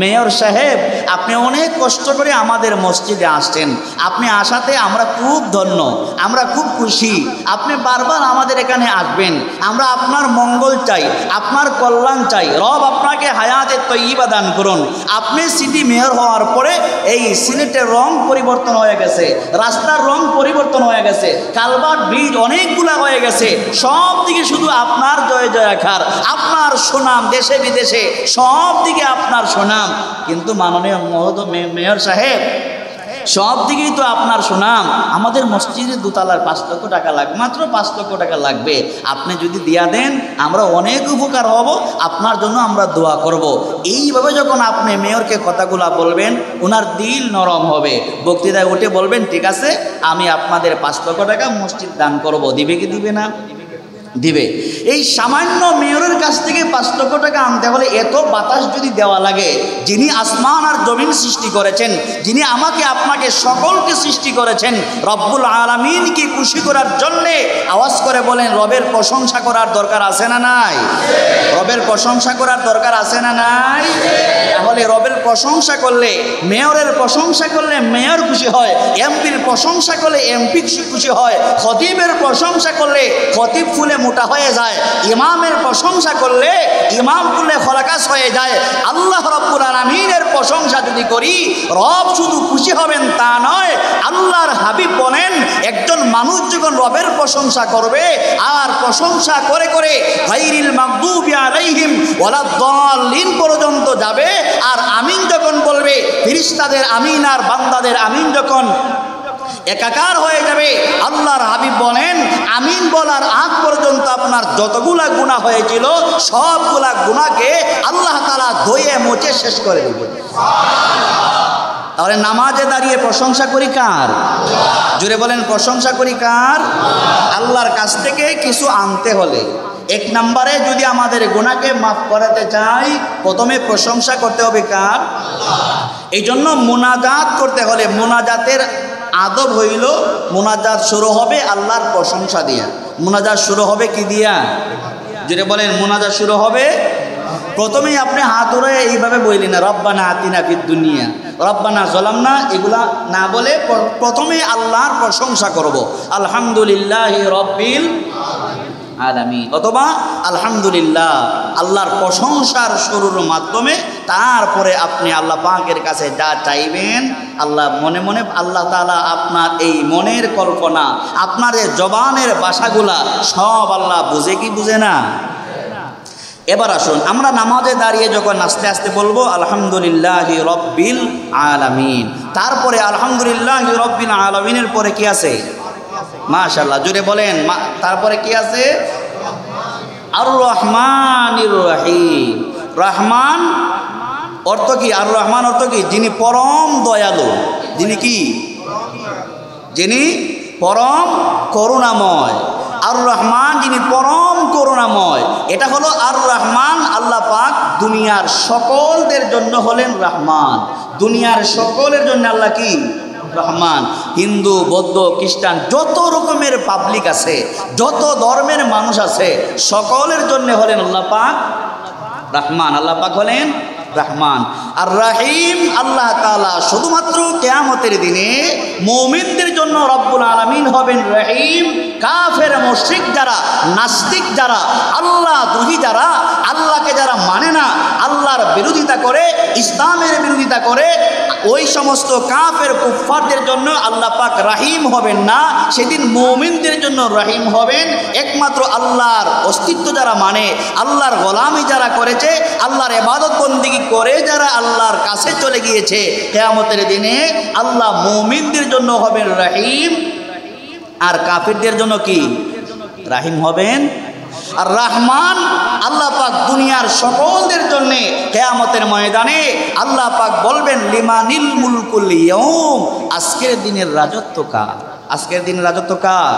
মেয়র সাহেব, আপনি অনেক কষ্ট করে আমাদের মসজিদে আসছেন, আপনি আসাতে আমরা খুব ধন্য, আমরা খুব খুশি, আপনি বারবার আমাদের এখানে আসবেন, আমরা আপনার মঙ্গল চাই, আপনার কল্যাণ চাই, রব আপনাকে হায়াতে তৈয়বা দান করুন। আপনি সিটি মেয়র হওয়ার পরে এই সিলেটের রং পরিবর্তন হয়ে গেছে, রাস্তার রং পরিবর্তন হয়ে গেছে, কালভার্ট ব্রিজ অনেকগুলা হয়ে গেছে, সব দিকে শুধু আপনার জয় জয়কার, আপনার সুনাম দেশে বিদেশে সব দিকে আপনার সুনাম। কিন্তু মাননীয় মেয়র সাহেব, সব দিকেই তো আপনার সুনাম, আমাদের মসজিদে দোতলার 5 লক্ষ টাকা লাগবে, মাত্র 5 লক্ষ টাকা লাগবে, আপনি যদি দিয়া দেন আমরা অনেক উপকার হব, আপনার জন্য আমরা দোয়া করব। এইভাবে যখন আপনি মেয়রকে কথাগুলা বলবেন, ওনার দিল নরম হবে, বক্তৃতায় উঠে বলবেন ঠিক আছে আমি আপনাদের 5 লক্ষ টাকা মসজিদ দান করব। দিবে কি দিবে না? দিবে। এই সামান্য মেয়রের কাছ থেকে 5 লক্ষ টাকা আনতে হলে এত বাতাস যদি দেওয়া লাগে, যিনি আসমান আর জমিন সৃষ্টি করেছেন, যিনি আমাকে আপনাকে সকলকে সৃষ্টি করেছেন, রব্বুল আলামিনকে খুশি করার জন্যে আওয়াজ করে বলেন রবের প্রশংসা করার দরকার আছে না নাই? রবের প্রশংসা করার দরকার আছে না নাই? তাহলে রবের প্রশংসা করলে, মেয়রের প্রশংসা করলে মেয়র খুশি হয়, এমপির প্রশংসা করলে এমপি খুশি হয়, খতিবের প্রশংসা করলে খতিব ফুলে মোটা হয়ে যায়, ইমামের প্রশংসা করলে ইমাম ফুলে খলাকাস হয়ে যায়। আল্লাহ রব্বুল আলামিনের প্রশংসা যদি করি, রব শুধু খুশি হবেন তা নয়, আল্লাহর হাবিব বলেন একজন মানুষ যখন রবের প্রশংসা করবে আর প্রশংসা করে করে গায়রিল মাগদুবি আলাইহিম ওয়ালাদ-দাল্লিন পর্যন্ত যাবে, আর আমিন যখন বলবে, ফেরেশতাদের আমিন আর বান্দাদের আমিন যখন একাকার হয়ে যাবে, আল্লাহর হাবিব বলেন আমিন বলার আগ পর্যন্ত আপনার যতগুলা গুনাহ হয়েছিল সবগুলা গুনাহকে আল্লাহ তাআলা ধুয়ে মুছে শেষ করে দেবেন। তাহলে নামাজে দাঁড়িয়ে প্রশংসা করি কার? জোরে বলেন প্রশংসা করি কার? আল্লাহর কাছ থেকে কিছু আনতে হলে, 1 নম্বরে যদি আমাদের গুনাহকে মাফ করাতে চাই, প্রথমে প্রশংসা করতে হবে কার? এই জন্য মুনাজাত করতে হলে, মুনাজাতের আদব হইল মুনাজাত শুরু হবে আল্লাহর প্রশংসা দিয়া। মুনাজাত শুরু হবে কি দিয়া? যেটা বলেন মুনাজাত শুরু হবে, প্রথমেই আপনি হাত উড়ে এইভাবে বললেন না রব্বানা আতিনা ফিদ দুনিয়া, রব্বানা যালামনা, এগুলা না বলে প্রথমে আল্লাহর প্রশংসা করব, আলহামদুলিল্লাহি রাব্বিল আলামিন, অথবা আলহামদুলিল্লাহ, আল্লাহর প্রশংসার শুরুর মাধ্যমে তারপরে আপনি আল্লাহ পাকের কাছে যা চাইবেন, আল্লাহ মনে মনে, আল্লাহ তাআলা আপনার এই মনের কল্পনা, আপনার এই জবানের ভাষাগুলা সব আল্লাহ বুঝে কি বুঝে না? এবার আসুন আমরা নামাজে দাঁড়িয়ে যখন আস্তে আস্তে বলবো আলহামদুলিল্লাহি রাব্বিল আলামিন, তারপরে আলহামদুলিল্লাহি রাব্বিল আলামিনের পরে কি আছে? মাশাআল্লাহ, জোরে বলেন, তারপরে কি আছে? আর রহমানির রহিম। রহমান অর্থ কি? আর রহমান অর্থ কি? যিনি পরম দয়ালু, যিনি কি? যিনি পরম করুণাময়। আর রহমান যিনি পরম করুণাময়, এটা হলো আর রহমান। আল্লাহ পাক দুনিয়ার সকলদের জন্য হলেন রহমান, দুনিয়ার সকলের জন্য আল্লাহ কি? রহমান। হিন্দু, বৌদ্ধ, খ্রিস্টান, যত রকমের পাবলিক আছে, যত ধর্মের মানুষ আছে, সকলের জন্য হলেন আল্লাহ পাক রহমান। আল্লাহ পাক হলেন রহমান। আর রহিম আল্লাহ তাআলা শুধুমাত্র কিয়ামতের দিনে মুমিনদের জন্য রব্বুল আলামিন হবেন রহিম। কাফের মুশরিক যারা, নাস্তিক যারা, আল্লাহ দ্রোহী যারা, আল্লাহকে যারা মানে না, আল্লাহর বিরোধিতা করে, ইসলামের বিরোধিতা করে, ওই সমস্ত কাফের কুফফারদের জন্য আল্লাহ পাক রহিম হবেন না, সেদিন মুমিনদের জন্য রহিম হবেন। একমাত্র আল্লাহর অস্তিত্ব যারা মানে, আল্লাহর গোলামি যারা করেছে, আল্লাহর ইবাদত বন্দেগী করে যারা আল্লাহর কাছে চলে গিয়েছে, কিয়ামতের দিনে আল্লাহ মুমিনদের জন্য হবেন রহিম, আর কাফিরদের জন্য কি? রহিম হবেন। আর রহমান আল্লাহ পাক দুনিয়ার সকলদের জন্য কিয়ামতের ময়দানে আল্লাহ পাক বলবেন লিমানিল মুলকুল ইয়াউম, আজকের দিনের রাজত্ব কার? আজকের দিনের রাজত্ব কার?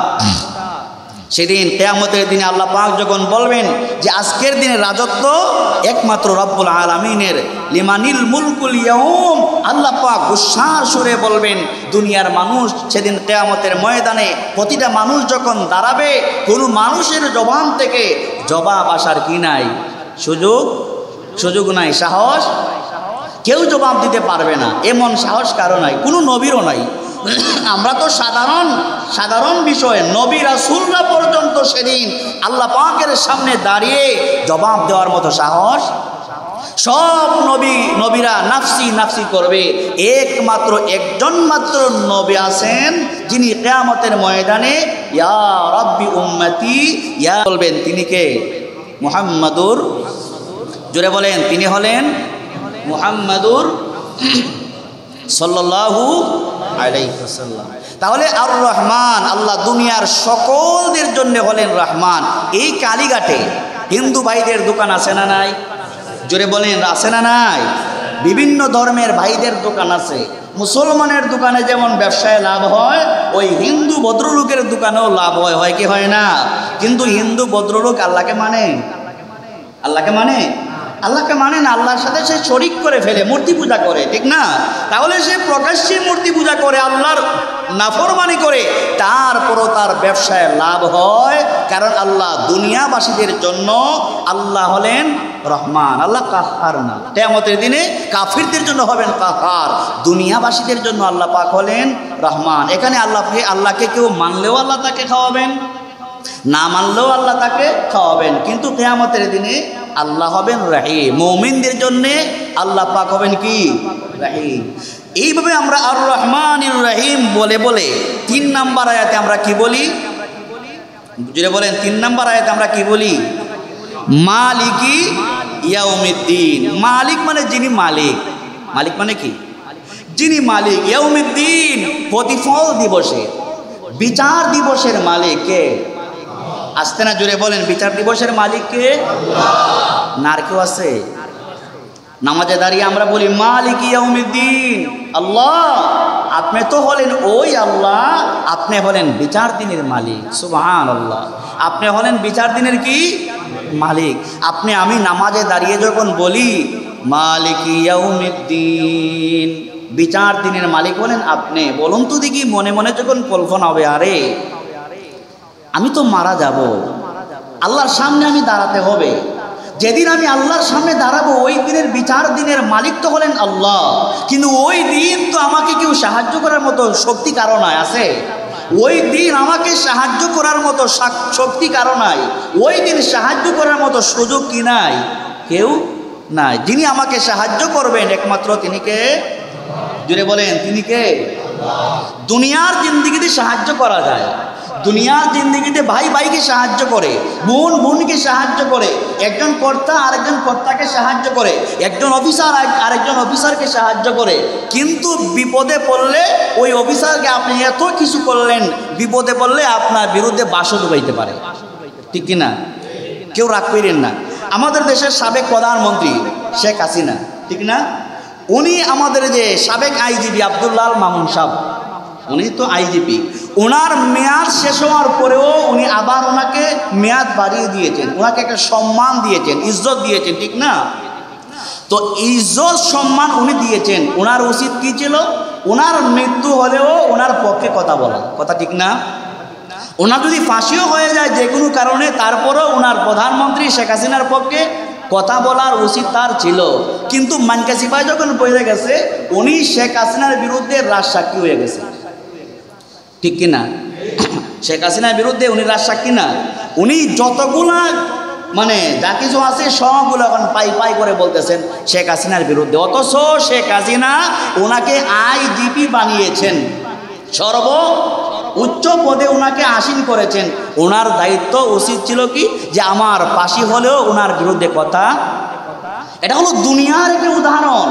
সেদিন কিয়ামতের দিনে আল্লাহ পাক যখন বলবেন যে আজকের দিনের রাজত্ব একমাত্র রব্বুল আলামিনের, লিমানিল মুলকুল ইয়াউম, আল্লাহ পাক গুসার সুরে বলবেন দুনিয়ার মানুষ সেদিন কিয়ামতের ময়দানে প্রতিটা মানুষ যখন দাঁড়াবে, কোনো মানুষের জবান থেকে জবাব আসার কি নাই? সুযোগ নাই, সাহস কেউ জবাব দিতে পারবে না, এমন সাহস কারো নাই, কোনো নবীরও নাই। আমরা তো সাধারণ বিষয়ে নবী রাসূলরা পর্যন্ত সেদিন আল্লাহ পাকের সামনে দাঁড়িয়ে জবাব দেওয়ার মতো সাহস, সব নবীরা নাফসি নাফসি করবে। একমাত্র একজন মাত্র নবী আছেন যিনি কিয়ামতের ময়দানে ইয়া রাব্বি উম্মতি ইয়া বলবেন। তিনি কে? মুহাম্মাদুর, জোরে বলেন, তিনি হলেন মুহাম্মাদুর সাল্লাল্লাহু আলাইহি ওয়াসাল্লাম। তাহলে আর রহমান আল্লাহ দুনিয়ার সকলদের জন্য হলেন রহমান। এই কালীঘাটে হিন্দু ভাইদের দোকান আছে না নাই? জোরে বলেন, আছে না নাই? বিভিন্ন ধর্মের ভাইদের দোকান আছে। মুসলমানের দোকানে যেমন ব্যবসায় লাভ হয়, ওই হিন্দু ভদ্রলোকের দোকানেও লাভ হয় কি হয় না? কিন্তু হিন্দু ভদ্রলোক আল্লাহকে মানে না, আল্লাহর সাথে সে শরিক করে ফেলে, মূর্তি পূজা করে, ঠিক না? তাহলে সে প্রকাশ্যে মূর্তি পূজা করে, আল্লাহর নাফরমানি করে, তারপরও তার ব্যবসায় লাভ হয়। কারণ আল্লাহ দুনিয়াবাসীদের জন্য আল্লাহ হলেন রহমান, আল্লাহ কাহার না। কিয়ামতের দিনে কাফিরদের জন্য হবেন কাহার, দুনিয়াবাসীদের জন্য আল্লাহ পাক হলেন রহমান। এখানে আল্লাহকে কেউ মানলেও আল্লাহ তাকে খাওয়াবেন, না মানলেও আল্লাহ তাকে খাওয়াবেন। কিন্তু কিয়ামতের দিনে আল্লাহ হবেন রাহিম, মুমিনদের জন্যে আল্লাহ পাক হবেন কি? রাহিম। এইভাবে আমরা আর রহমানির রাহিম বলে 3 নাম্বার আয়াতে আমরা কি বলি? বুঝলে বলেন, 3 নাম্বার আয়াতে আমরা কি বলি? মালিকি ইয়াউমিদ্দিন। মালিক মানে যিনি মালিক, মালিক মানে কি? যিনি মালিক। ইয়াউমিদ্দিন প্রতিফল দিবসের, বিচার দিবসের মালিক কে? আসতে না, জোরে বলেন, বিচার দিবসের মালিক কে? না আর কেউ আছে? নামাজে দাঁড়িয়ে আমরা বলি মালিক ইয়াউমিদ্দিন, আল্লাহ। আপনি তো হলেন ওই আল্লাহ, আপনি হলেন বিচার দিনের মালিক। সুবহানাল্লাহ, আপনি হলেন বিচার দিনের কি মালিক। আমি নামাজে দাঁড়িয়ে যখন বলি মালিক ইয়াউমিদ্দিন, বিচার দিনের মালিক হলেন আপনি। বলুন তো দেখি, মনে মনে যখন কল্পনা হবে, আরে আমি তো মারা যাব, আল্লাহর সামনে আমি দাঁড়াতে হবে। যেদিন আমি আল্লাহর সামনে দাঁড়াবো, ওই দিনের বিচার দিনের মালিক তো হলেন আল্লাহ। কিন্তু ওই দিন তো আমাকে কেউ সাহায্য করার মতো শক্তি কারো নাই, আছে? ওই দিন আমাকে সাহায্য করার মতো শক্তি কারো নাই, ওই দিন সাহায্য করার মতো সুযোগ কি নাই? কেউ নাই। যিনি আমাকে সাহায্য করবেন একমাত্র তিনি কে? জুড়ে বলেন, তিনি কে? দুনিয়ার জিন্দেগিতে সাহায্য করা যায়, দুনিয়ার জিন্দেগিতে ভাই ভাইকে সাহায্য করে, বোন বোনকে সাহায্য করে, একজন কর্তা আরেকজন কর্তাকে সাহায্য করে, একজন অফিসার আরেকজন অফিসারকে সাহায্য করে। কিন্তু বিপদে পড়লে ওই অফিসারকে আপনি এত কিছু করলেন, বিপদে পড়লে আপনার বিরুদ্ধে বাসও ডুবাইতে পারে, ঠিক কিনা? কেউ রাগ করেন না। আমাদের দেশের সাবেক প্রধানমন্ত্রী শেখ হাসিনা, ঠিক না? উনি আমাদের যে সাবেক আইজিপি আব্দুল্লাহ মামুন সাহেব, উনি তো আইজিপি, ওনার মেয়াদ শেষ হওয়ার পরেও উনি আবার ওনাকে মেয়াদ বাড়িয়ে দিয়েছেন, ওনাকে একটা সম্মান দিয়েছেন, ইজ্জত দিয়েছেন, ঠিক না? তো ইজ্জত সম্মান উনি দিয়েছেন, ওনার উচিত কি ছিল? ওনার মৃত্যু হলেও ওনার পক্ষে কথা বলা, কথা ঠিক না? ওনার যদি ফাঁসিও হয়ে যায় যে কোনো কারণে, তারপরেও ওনার প্রধানমন্ত্রী শেখ হাসিনার পক্ষে কথা বলার উচিত তার ছিল। কিন্তু মানকাসিফায় যখন পড়ে গেছে, উনি শেখ হাসিনার বিরুদ্ধে রাজসাক্ষী হয়ে গেছে, ঠিক কিনা? শেখ হাসিনার বিরুদ্ধে উনি রাজসাক্ষী না, উনি যতগুলা যা কিছু আছে সবগুলো এখন পাই করে বলতেছেন শেখ হাসিনার বিরুদ্ধে। অথচ শেখ হাসিনা ওনাকে আইজিপি বানিয়েছেন, সর্ব উচ্চ পদে ওনাকে আসীন করেছেন। ওনার দায়িত্ব উচিত ছিল কি, যে আমার ফাঁসি হলেও ওনার বিরুদ্ধে কথা। এটা হলো দুনিয়ার একটি উদাহরণ।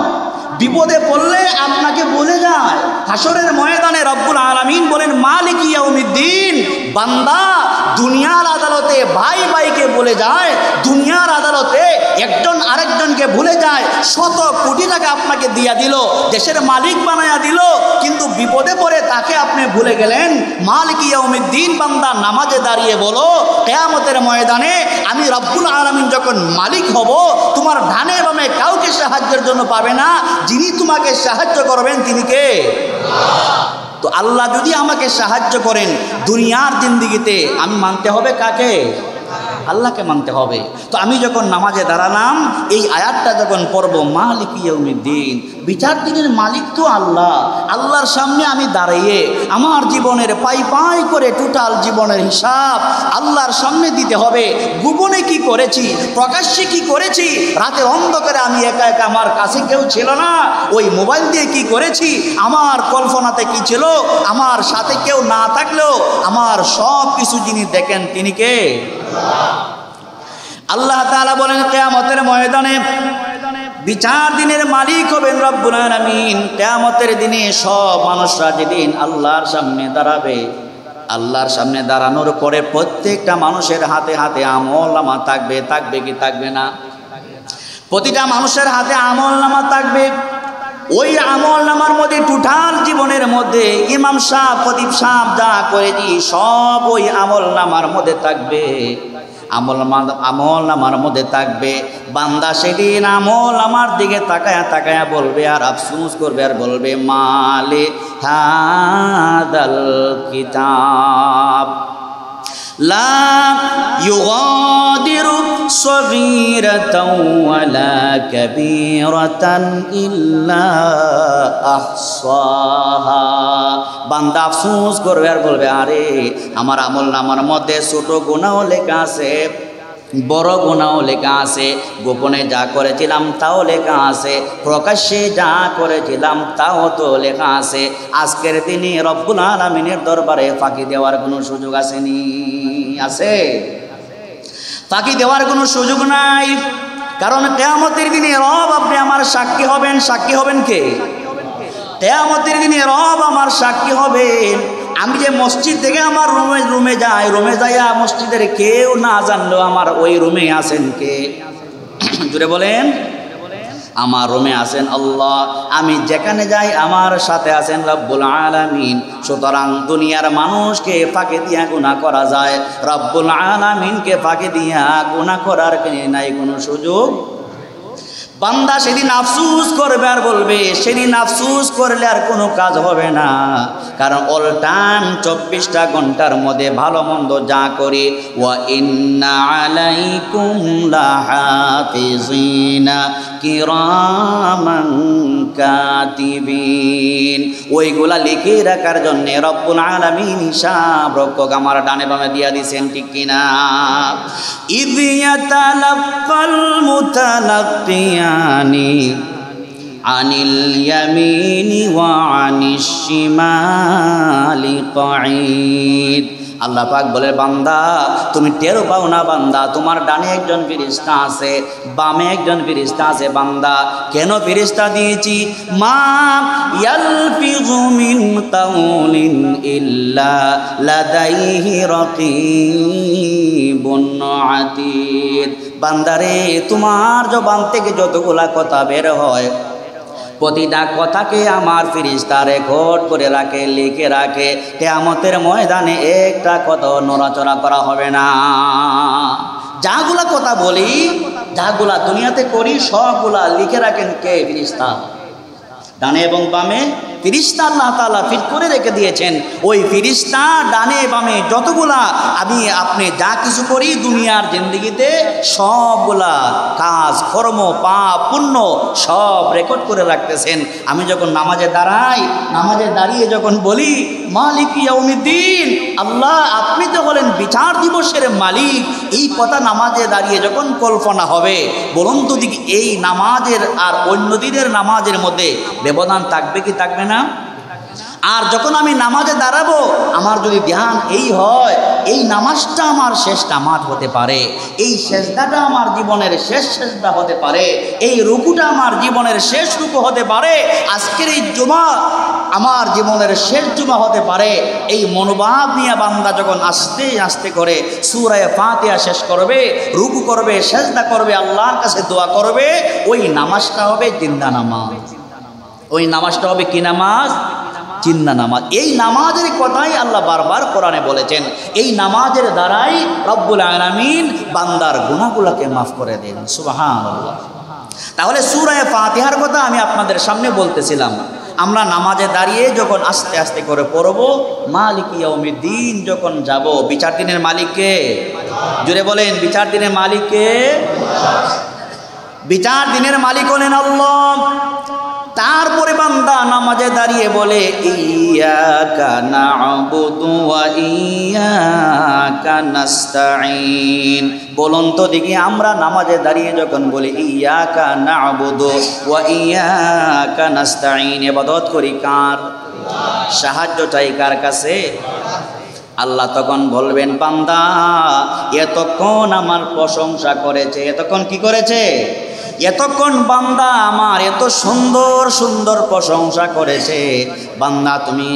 বিপদে পড়লে আপনাকে বলে যায়, হাসরের ময়দানে রব্বুল আলামিন বলেন মালিক ইয়াউমিদ্দিন, বান্দা দুনিয়ার আদালতে ভাই ভাইকে বলে যায়, দুনিয়ার আদালতে একজন আরেকজনকে ভুলে যায়, শত কোটি টাকা আপনাকে দিয়া দিল, দেশের মালিক বানায়া দিল, কিন্তু বিপদে পড়ে তাকে আপনি ভুলে গেলেন। মালিক ইয়াউমিদ্দিন, বান্দা নামাজে দাঁড়িয়ে বলো, কিয়ামতের ময়দানে আমি রব্বুল আলামিন যখন মালিক হব, তোমার ডানে বামে কাউকে সাহায্যের জন্য পাবে না, যিনি তোমাকে সাহায্য করবেন তিনি কে? তো আল্লাহ যদি আমাকে সাহায্য করেন দুনিয়ার জিন্দেগিতে, আমি মানতে হবে কাকে? আল্লাহকে মানতে হবে। তো আমি যখন নামাজে দাঁড়ালাম, এই আয়াতটা যখন পড়ব, মালিক ইয়াউমিদ্দিন, বিচার দিনের মালিক তো আল্লাহ, আল্লাহর সামনে আমি দাঁড়িয়ে আমার জীবনের পাই পাই করে টোটাল জীবনের হিসাব আল্লাহর সামনে দিতে হবে। গোপনে কি করেছি, প্রকাশ্যে কি করেছি, রাতের অন্ধকারে আমি একা একা, আমার কাছে কেউ ছিল না, ওই মোবাইল দিয়ে কি করেছি, আমার কল্পনাতে কি ছিল, আমার সাথে কেউ না থাকলেও আমার সব কিছু যিনি দেখেন তিনি কে? আল্লাহ তাআলা বলেন কিয়ামতের ময়দানে বিচার দিনের মালিক হবেন রব্বুল আলামিন। কিয়ামতের দিনে সব মানুষরা যেদিন আল্লাহর সামনে দাঁড়াবে, আল্লাহর সামনে দাঁড়ানোর পরে প্রত্যেকটা মানুষের হাতে হাতে আমলনামা থাকবে। থাকবে কি থাকবে না? প্রতিটা মানুষের হাতে আমলনামা থাকবে। ওই আমলনামার মধ্যে টোটাল জীবনের মধ্যে ইমাম সাহেব, খতিব সাহেব যা করেছি সব ওই আমলনামার মধ্যে থাকবে। আমলনামার মধ্যে থাকবে। বান্দা সেদিন আমলনামার দিকে তাকায়া তাকায়া বলবে আর আফসোস করবে আর বলবে, মালে হাদাল কিতাব লা ইউগাদিরু সগীরাতাও ওয়ালা কাবীরাতান ইল্লা আহসাহা। বান্দা আফসোস করবে আর বলবে, আরে আমার আমলনামার মধ্যে ছোট গুনাহও লেখা আছে, বড় গুনাহও লেখা আছে, গোপনে যা করেছিলাম তাও লেখা আছে, প্রকাশ্যে যা করেছিলাম তাও তো লেখা আছে। আজকের দিনে রব্বুল আলামিনের দরবারে ফাঁকি দেওয়ার কোনো সুযোগ আসেনি? আছে? ফাঁকি দেওয়ার কোনো সুযোগ নাই। কারণ কিয়ামতের দিনে রব আপনি আমার সাক্ষী হবেন। সাক্ষী হবেন কে? কিয়ামতের দিনে রব আমার সাক্ষী হবেন। আমি যে মসজিদ থেকে আমার রুমে যাই, রুমে যাইয়া মসজিদের কেউ না জানলেও আমার ওই রুমে আছেন কে? জুড়ে বলেন, আমার রুমে আছেন আল্লাহ। আমি যেখানে যাই আমার সাথে আছেন রব্বুল আলামিন। সুতরাং দুনিয়ার মানুষকে ফাঁকি দিয়া গুনাহ করা যায়, রব্বুল আলামিনকে ফাঁকি দিয়া গুনাহ করার নাই কোনো সুযোগ। বান্দা সেদিন আফসোস করবে আর বলবে, সেদিন আফসোস করলে আর কোনো কাজ হবে না। কারণ অল টাইম 24টা ঘন্টার মধ্যে ভালো মন্দ যা করি, ওয়া ইন্না আলাইকুম লাহাফিজিনা কিরামান কাতিবিন, ওইগুলা লিখে রাখার জন্য রব্বুল আলামিন হিসাব রক্ষক আমার ডানে বামে দিয়া দিয়েছেন, ঠিক কিনা? ইয ইয়াতালাক্কাল মুতালাক্কিয়ানি আনিল ইয়ামিনি ওয়া আনিশ শিমালি কঈদ। আল্লাহ পাক বলে, বান্দা তুমি টেরও পাও না বান্দা, তোমার ডানে একজন ফেরেশতা আছে, বামে একজন ফেরেশতা আছে। বান্দা কেন ফেরেশতা দিয়েছি? মা ইয়ালফিযু মিন কাউলিন ইল্লা লাদাইহি রাকীবুন আতীদ। বান্দারে তোমার জবান থেকে যতগুলা কথা বের হয়, প্রতিটা কথাকে আমার ফেরেশতা রেকর্ড করে রাখে, লিখে রাখে। কিয়ামতের ময়দানে একটা কথা নড়াচড়া করা হবে না। যাগুলা কথা বলি, যাগুলা দুনিয়াতে করি, সবগুলা লিখে রাখেন কে? ফেরেশতা। ডানে এবং বামে ফেরেশতা আল্লাহ তাআলা ফিট করে রেখে দিয়েছেন। ওই ফেরেশতা ডানে বামে যতগুলা আমি আপনি যা কিছু করি দুনিয়ার জিন্দেগিতে, সবগুলা কাজ কর্ম পাপ পুণ্য সব রেকর্ড করে রাখতেছেন। আমি যখন নামাজে দাঁড়াই, নামাজে দাঁড়িয়ে যখন বলি মালিক ইয়াউমিদ্দিন, আল্লাহ আপনি তো বলেন বিচার দিবসের মালিক, এই কথা নামাজে দাঁড়িয়ে যখন কল্পনা হবে, বলুন তো দেখি এই নামাজের আর অন্য দিনের নামাজের মধ্যে ব্যবধান থাকবে কি থাকবে না? আর যখন আমি নামাজে দাঁড়াবো, আমার যদি ধ্যান এই হয় এই নামাজটা আমার শেষ নামাজ হতে পারে, এই সেজদাটা আমার জীবনের শেষ সেজদা হতে পারে, এই রুকুটা আমার জীবনের শেষ রুকু হতে পারে, আজকের এই জুমা আমার জীবনের শেষ জুমা হতে পারে। এই মনোভাব নিয়ে বান্দা যখন আস্তে আস্তে করে সূরা ফাতিহা শেষ করবে, রুকু করবে, সেজদা করবে, আল্লাহর কাছে দোয়া করবে, ওই নামাজটা হবে জিন্দা নামাজ। ওই নামাজটা হবে কি নামাজ? জিন্দা নামাজ। এই নামাজের কথাই আল্লাহ বারবার কোরআনে বলেছেন। এই নামাজের দ্বারাই রব্বুল আলামিন বান্দার গুনাহগুলোকে মাফ করে দেন। সুবহানাল্লাহ। তাহলে সূরা ফাতিহার কথা আমি আপনাদের সামনে বলতেছিলাম। আমরা নামাজে দাঁড়িয়ে যখন আস্তে আস্তে করে পড়ব, মালিক ইয়াউমিদ্দিন যখন যাব, বিচার দিনের মালিককে, জোরে বলেন বিচার দিনের মালিককে, বিচার দিনের মালিক হলেন আল্লাহ। তারপরে বান্দা নামাজে দাঁড়িয়ে বলে ইয়াকা না'বুদু ওয়া ইয়াকা নাস্তাঈন। বলুন তো দেখি আমরা নামাজে দাঁড়িয়ে যখন বলি ইয়াকা না'বুদু ওয়া ইয়াকা নাস্তাঈন, ইবাদত করি কার? সাহায্য চাই কার কাছে? আল্লাহ তখন বলবেন বান্দা এতক্ষণ আমার প্রশংসা করেছে, এতক্ষণ কি করেছে? এতক্ষণ বান্দা আমার এত সুন্দর সুন্দর প্রশংসা করেছে। বান্দা তুমি,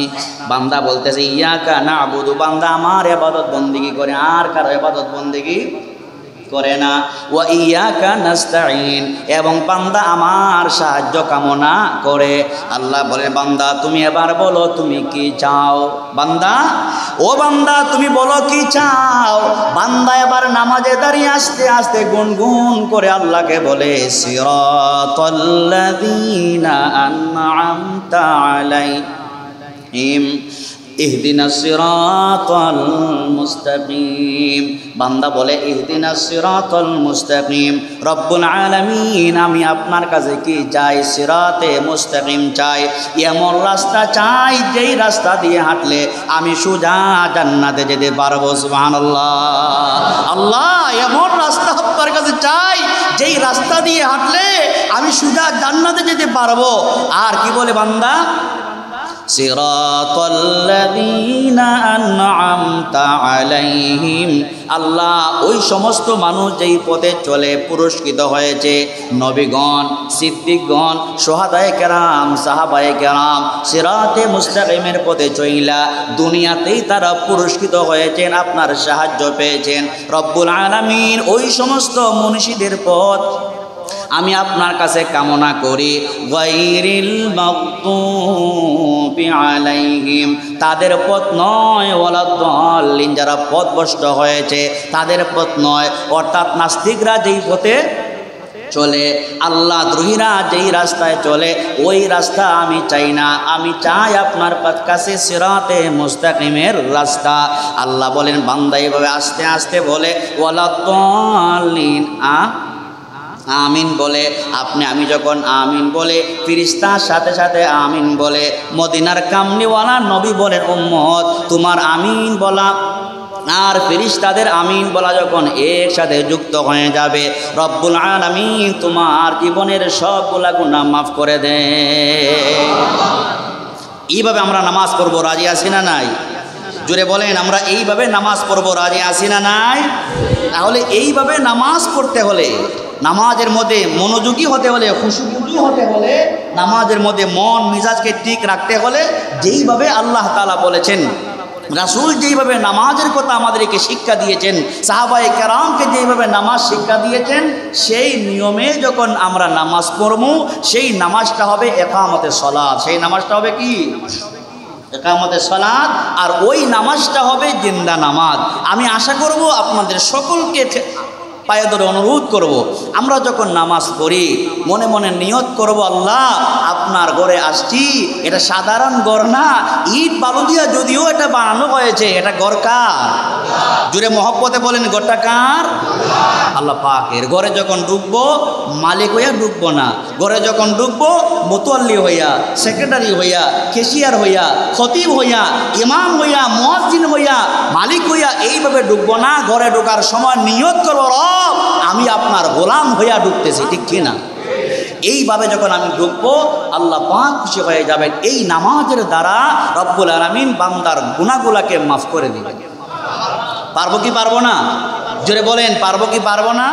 বান্দা বলতেছে ইয়াকা না'বুদু, বান্দা আমার ইবাদত বন্দেগী করে, আর কারো ইবাদত বন্দেগী করে না। ওয়া ইয়াকা নাস্তাঈন, এবং বান্দা আমার সাহায্য কামনা করে। আল্লাহ বলে বান্দা তুমি এবার বলো তুমি কি চাও? বান্দা, ও বান্দা তুমি বলো কি চাও? বান্দা এবার নামাজে দাঁড়িয়ে আস্তে আস্তে গুনগুন করে আল্লাহকে বলে সিরাতাল্লাযীনা আন'আমতা আলাইহিম ইহদিনাস সিরাতাল মুস্তাকিম। বান্দা বলে ইহদিনাস সিরাতাল মুস্তাকিম, রব্বুল আলামিন আমি আপনার কাছে কি চাই? সিরাতে মুস্তাকিম চাই, এমন রাস্তা চাই যেই রাস্তা দিয়ে হাঁটলে আমি সোজা জান্নাতে যেতে পারবো। সুবহানাল্লাহ। আল্লাহ এমন রাস্তা আপনার কাছে চাই যেই রাস্তা দিয়ে হাঁটলে আমি সোজা জান্নাতে যেতে পারবো। আর কি বলে বান্দা? সিরাতাল্লাযীনা আন'আমতা আলাইহিম, আল্লাহ ওই সমস্ত মানুষ যেই পথে চলে পুরস্কৃত হয়েছে, নবীগণ, সিদ্দিকগণ, শুহাদায়ে কেরাম, সাহাবায়ে কেরাম সিরাতে মুস্তাকিমের পথে চইলা দুনিয়াতেই তারা পুরস্কৃত হয়েছেন, আপনার সাহায্য পেয়েছেন। রব্বুল আলামিন ওই সমস্ত মুনশিদের পথ আমি আপনার কাছে কামনা করি। গায়রিল মাগদুবি আলাইহিম, তাদের পথ নয়, ওয়ালাদ-দাল্লিন, যারা পথভ্রষ্ট হয়েছে তাদের পথ নয়, অর্থাৎ নাস্তিকরা যেই পথে চলে, আল্লাহ দ্রোহীরা যেই রাস্তায় চলে ওই রাস্তা আমি চাই না, আমি চাই আপনার কাছে সিরাতে মুস্তাকিমের রাস্তা। আল্লাহ বলেন বান্দা এভাবে আস্তে আস্তে বলে ওয়ালাদ-দাল্লিন আমিন বলে, আপনি আমি যখন আমিন বলে ফেরেশতার সাথে সাথে আমিন বলে, মদিনার কামলিওয়ালা নবী বলেন উম্মত তোমার আমিন বলা আর ফেরেশতাদের আমিন বলা যখন একসাথে যুক্ত হয়ে যাবে, রব্বুল আলামিন তোমার জীবনের সবগুলা গুনাহ মাফ করে দেন। এইভাবে আমরা নামাজ পড়ব, রাজি আছি না নাই? জোরে বলেন আমরা এইভাবে নামাজ পড়ব, রাজি আছি না নাই? তাহলে এইভাবে নামাজ পড়তে হলে, নামাজের মধ্যে মনোযোগী হতে হলে, খুশুখুশু হতে হলে, নামাজের মধ্যে মন মিজাজকে ঠিক রাখতে হলে যেইভাবে আল্লাহ তাআলা বলেছেন, রাসূল যেইভাবে নামাজের কথা আমাদেরকে শিক্ষা দিয়েছেন, সাহাবায়ে কেরামকে যেইভাবে নামাজ শিক্ষা দিয়েছেন, সেই নিয়মে যখন আমরা নামাজ পড়ব সেই নামাজটা হবে ইকামতে সালাত। সেই নামাজটা হবে কি? ইকামতে সালাত। আর ওই নামাজটা হবে জিন্দা নামাজ। আমি আশা করব আপনাদের সকলকে পায়ে ধরে অনুরোধ করব, আমরা যখন নামাজ পড়ি মনে মনে নিয়ত করব আল্লাহ আপনার ঘরে আসছি, এটা সাধারণ ঘর না, ইট বালু দিয়া যদিও এটা বানানো হয়েছে, এটা ঘর কার? জুড়ে মহব্বতে বলেন ঘরটা কার? আল্লাহ পাকের। ঘরে যখন ঢুকবো মালিক হইয়া ঢুকবো না, ঘরে যখন ঢুকবো মুতওয়াল্লি হইয়া, সেক্রেটারি হইয়া, ক্যাশিয়ার হইয়া, খতিব হইয়া, ইমাম হইয়া, মুয়াজ্জিন হইয়া, মালিক হইয়া এইভাবে ঢুকবো না। ঘরে ঢোকার সময় নিয়ত করবো রব আমি আপনার গোলাম হইয়া ঢুকতেছি, ঠিক কিনা? এইভাবে যখন আমি ঢুকবো আল্লাহ পাক খুশি হয়ে যাবেন। এই নামাজের দ্বারা রব্বুল আলামিন বান্দার গুনাহগুলোকে মাফ করে দিবেন। পারবো কি পারবো না? জোরে বলেন পারবো কি পারবো না?